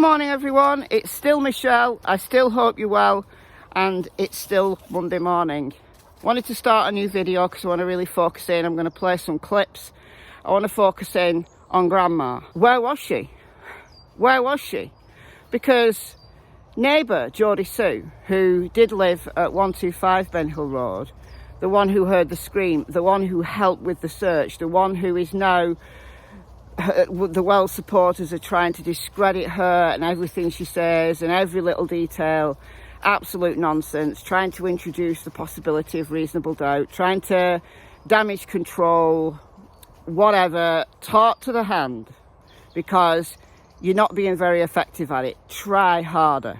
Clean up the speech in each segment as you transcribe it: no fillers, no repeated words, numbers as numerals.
morning everyone, it's still Michelle. I still hope you're well, and it's still Monday morning. Wanted to start a new video because I want to really focus in. I'm going to play some clips. I want to focus in on Grandma. Where was she? Where was she? Because neighbour Geordie Sue, who did live at 125 Ben Hill Road, the one who heard the scream, the one who helped with the search, the one who is now, the Wells supporters are trying to discredit her and everything she says and every little detail. Absolute nonsense. Trying to introduce the possibility of reasonable doubt, trying to damage control, whatever. Talk to the hand, because you're not being very effective at it. Try harder.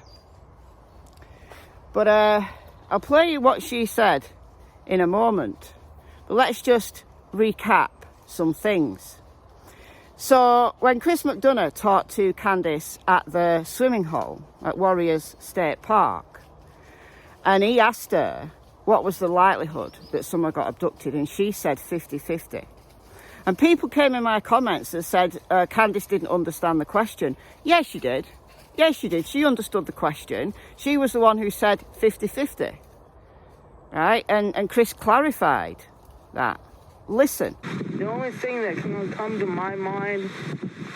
But I'll play you what she said in a moment. But let's just recap some things. So when Chris McDonough talked to Candice at the swimming hole at Warriors State Park, and he asked her what was the likelihood that someone got abducted, and she said 50-50. And people came in my comments and said Candice didn't understand the question. Yes, she did. Yes, she did. She understood the question. She was the one who said 50-50. Right? And Chris clarified that. Listen. The only thing that can come to my mind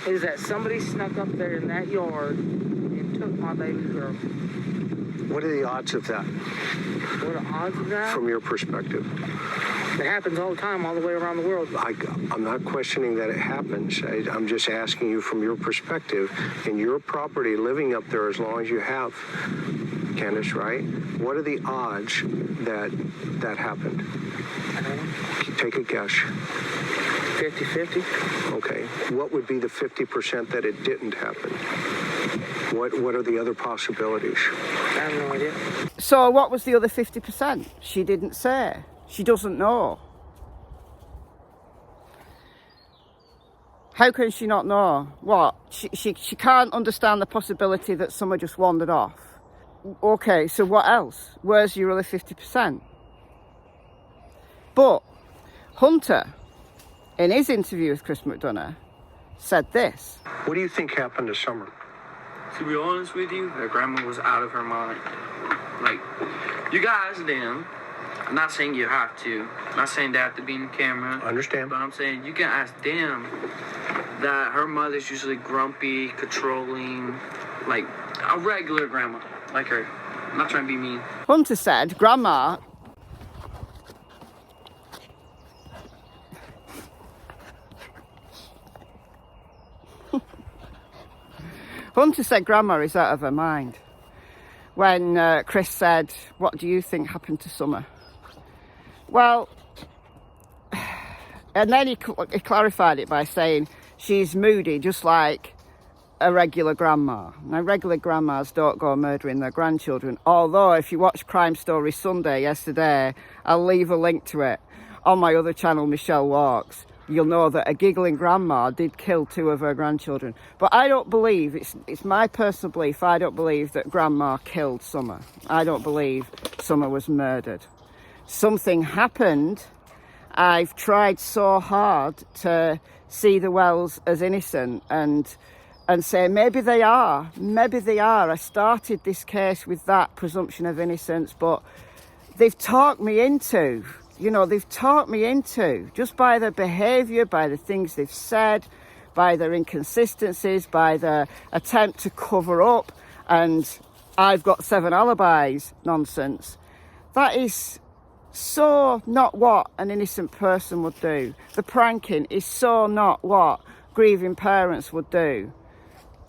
is that somebody snuck up there in that yard and took my baby girl. What are the odds of that? What are the odds of that? From your perspective? It happens all the time, all the way around the world. I'm not questioning that it happens. I'm just asking you from your perspective, in your property, living up there as long as you have, Candice, right? What are the odds that that happened? I don't know. Take a guess. 50-50. Okay. What would be the 50% that it didn't happen? What are the other possibilities? I have no idea. So what was the other 50%? She didn't say. She doesn't know. How can she not know? What? She can't understand the possibility that someone just wandered off. Okay, so what else? Where's your other 50%? But Hunter, in his interview with Chris McDonough, said this. What do you think happened this summer? To be honest with you, her grandma was out of her mind. Like, you guys, them, I'm not saying you have to. I'm not saying they have to be in the camera. I understand. But I'm saying you can ask them that her mother's usually grumpy, controlling, like a regular grandma, like her. I'm not trying to be mean. Hunter said Grandma... Hunter said Grandma is out of her mind. When Chris said, what do you think happened to Summer? Well, and then he clarified it by saying she's moody, just like a regular grandma. Now, regular grandmas don't go murdering their grandchildren. Although, if you watch Crime Story Sunday yesterday, I'll leave a link to it on my other channel, Michelle Walks. You'll know that a giggling grandma did kill 2 of her grandchildren. But I don't believe, it's my personal belief, I don't believe that Grandma killed Summer. I don't believe Summer was murdered. Something happened. I've tried so hard to see the Wells as innocent and say maybe they are. Maybe they are. I started this case with that presumption of innocence, but they've talked me into... they've talked me into, just by their behaviour, by the things they've said, by their inconsistencies, by their attempt to cover up, and I've got 7 alibis nonsense. That is so not what an innocent person would do. The pranking is so not what grieving parents would do.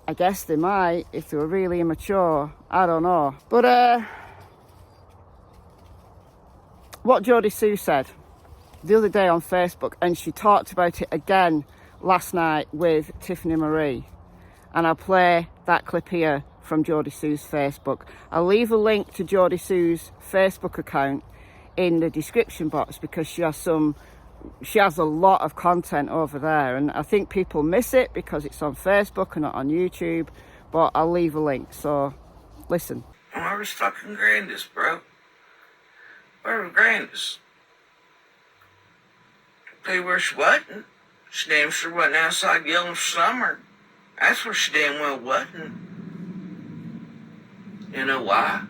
I guess they might if they were really immature. I don't know. But, what Geordie Sue said the other day on Facebook, and she talked about it again last night with Tiffany Marie, and I'll play that clip here from Geordie Sue's Facebook. I'll leave a link to Geordie Sue's Facebook account in the description box, because she has a lot of content over there, and I think people miss it because it's on Facebook and not on YouTube, but I'll leave a link, so listen. I was fucking Candice, bro. Where was Candice? Tell you where she wasn't. She damn sure wasn't outside yelling for Summer. That's where she damn well wasn't. You know why?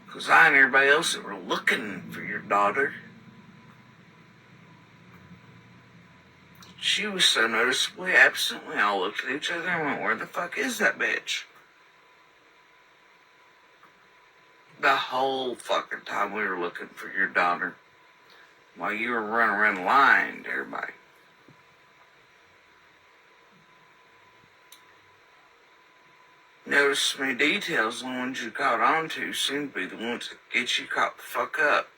Because I and everybody else that were looking for your daughter, she was so noticeably absent. We all looked at each other and went, where the fuck is that bitch? The whole fucking time we were looking for your daughter, while you were running around lying to everybody. Notice me details, the ones you caught on to seem to be the ones that get you caught the fuck up.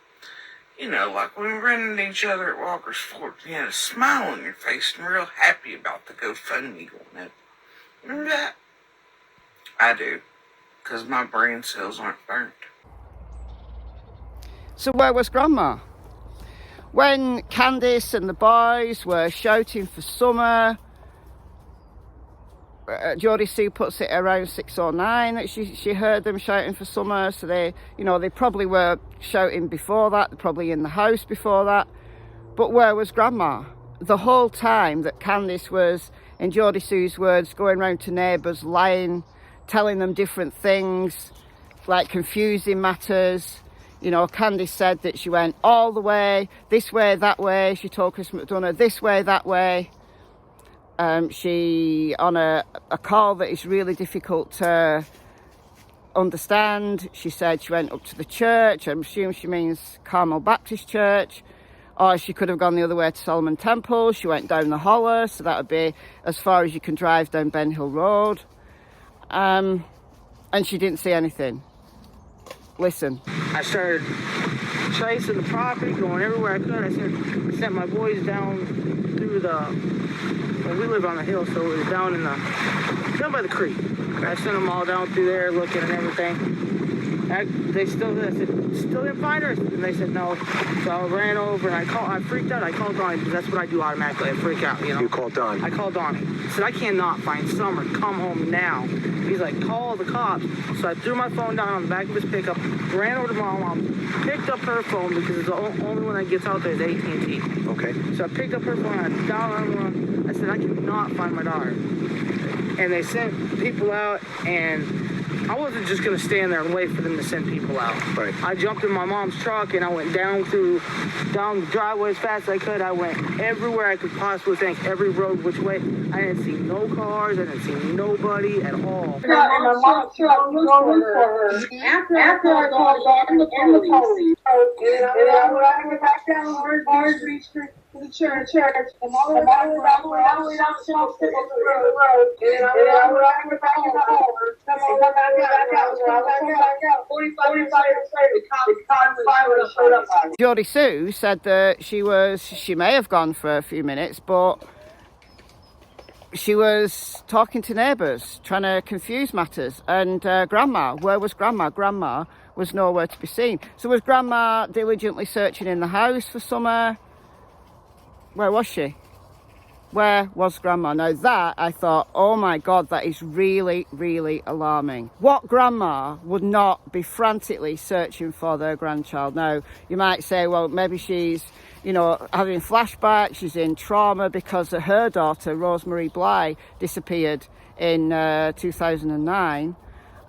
You know, like when we ran into each other at Walker's Fork, you had a smile on your face and real happy about the GoFundMe going up. Remember that? I do, because my brain cells aren't burnt. So where was Grandma? When Candice and the boys were shouting for Summer, Geordie Sue puts it around 6:09 that she heard them shouting for Summer. So they, you know, they probably were shouting before that. They're probably in the house before that. But where was Grandma? The whole time that Candice was, in Geordie Sue's words, going round to neighbours, lying, telling them different things, like confusing matters. You know, Candice said that she went all the way, this way, that way. She told Chris McDonough, this way, that way. She, on a call that is really difficult to understand, she said she went up to the church. I'm assuming she means Carmel Baptist Church. Or she could have gone the other way to Solomon Temple. She went down the holler, so that would be as far as you can drive down Ben Hill Road. And she didn't see anything. Listen. I started tracing the property, going everywhere I could. I sent my boys down through well, we live on the hill, so it was down by the creek. I sent them all down through there looking and everything. I said, still didn't find her? And they said no. So I ran over and I freaked out. I called Don, because that's what I do automatically. I freak out, you know. You called Don? I called Don. I said, I cannot find Summer. Come home now. He's like, call the cops. So I threw my phone down on the back of his pickup, ran over to my mom, picked up her phone, because the only one that gets out there is AT&T. Okay. So I picked up her phone, I dialed on one. I said, I cannot find my daughter. And they sent people out, and I wasn't just going to stand there and wait for them to send people out. Right. I jumped in my mom's truck, and I went down the driveway as fast as I could. I went everywhere I could possibly think, every road which way. I didn't see no cars. I didn't see nobody at all. In my mom's truck, going for her. After I called on the police. And I went back down Hard Street to the church, and all the way down the South Road. And I went back in the home. Come back out. 45 minutes later, the cops finally showed up. Geordie Sue said that she may have gone for a few minutes, but she was talking to neighbours, trying to confuse matters. And Grandma, where was Grandma? Grandma was nowhere to be seen. So was Grandma diligently searching in the house for Summer? Where was she? Where was Grandma? Now that, I thought, oh my God, that is really, really alarming. What grandma would not be frantically searching for their grandchild? Now, you might say, well, maybe she's, you know, having flashbacks, she's in trauma because her daughter, Rosemary Bly, disappeared in 2009.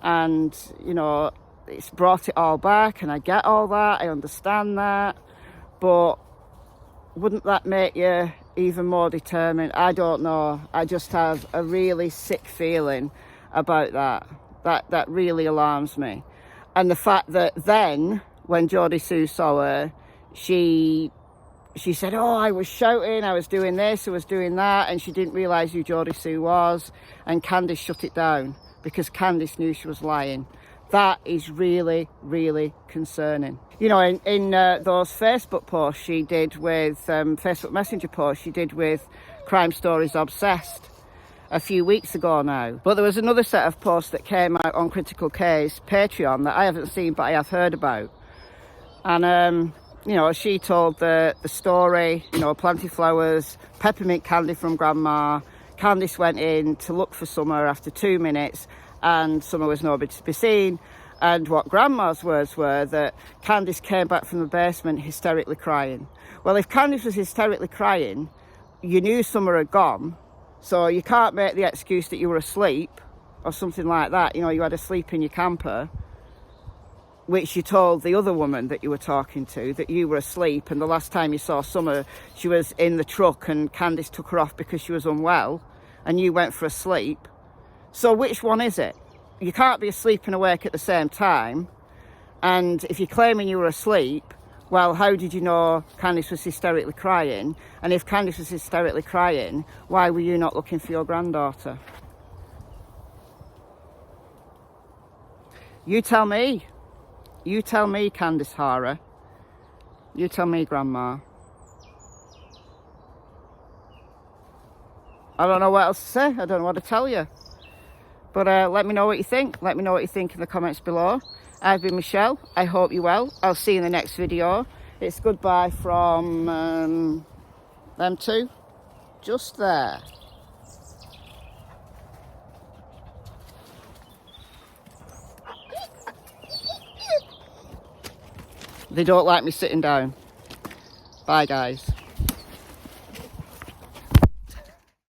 And, you know, it's brought it all back, and I get all that, I understand that. But wouldn't that make you even more determined? I don't know. I just have a really sick feeling about that. That really alarms me. And the fact that then, when Geordie Sue saw her, she said, oh, I was shouting, I was doing this, I was doing that, and she didn't realise who Geordie Sue was. And Candice shut it down because Candice knew she was lying. That is really, really concerning. You know, in those Facebook posts she did with, Facebook Messenger posts she did with Crime Stories Obsessed a few weeks ago now. But there was another set of posts that came out on Critical Case Patreon that I haven't seen, but I have heard about. And, you know, she told the story, you know, planting flowers, peppermint candy from Grandma. Candice went in to look for Summer after 2 minutes, and Summer was nowhere to be seen. And what Grandma's words were that Candice came back from the basement hysterically crying. Well, if Candice was hysterically crying, you knew Summer had gone, so you can't make the excuse that you were asleep or something like that. You know, you had a sleep in your camper. which you told the other woman that you were talking to that you were asleep, and the last time you saw Summer she was in the truck and Candice took her off because she was unwell and you went for a sleep. So which one is it? You can't be asleep and awake at the same time. And if you're claiming you were asleep, well, how did you know Candice was hysterically crying? And if Candice was hysterically crying, why were you not looking for your granddaughter? You tell me. You tell me, Candice Hara. You tell me, Grandma. I don't know what else to say. I don't know what to tell you. But let me know what you think. Let me know what you think in the comments below. I've been Michelle. I hope you're well. I'll see you in the next video. It's goodbye from them two. Just there. They don't like me sitting down. Bye, guys.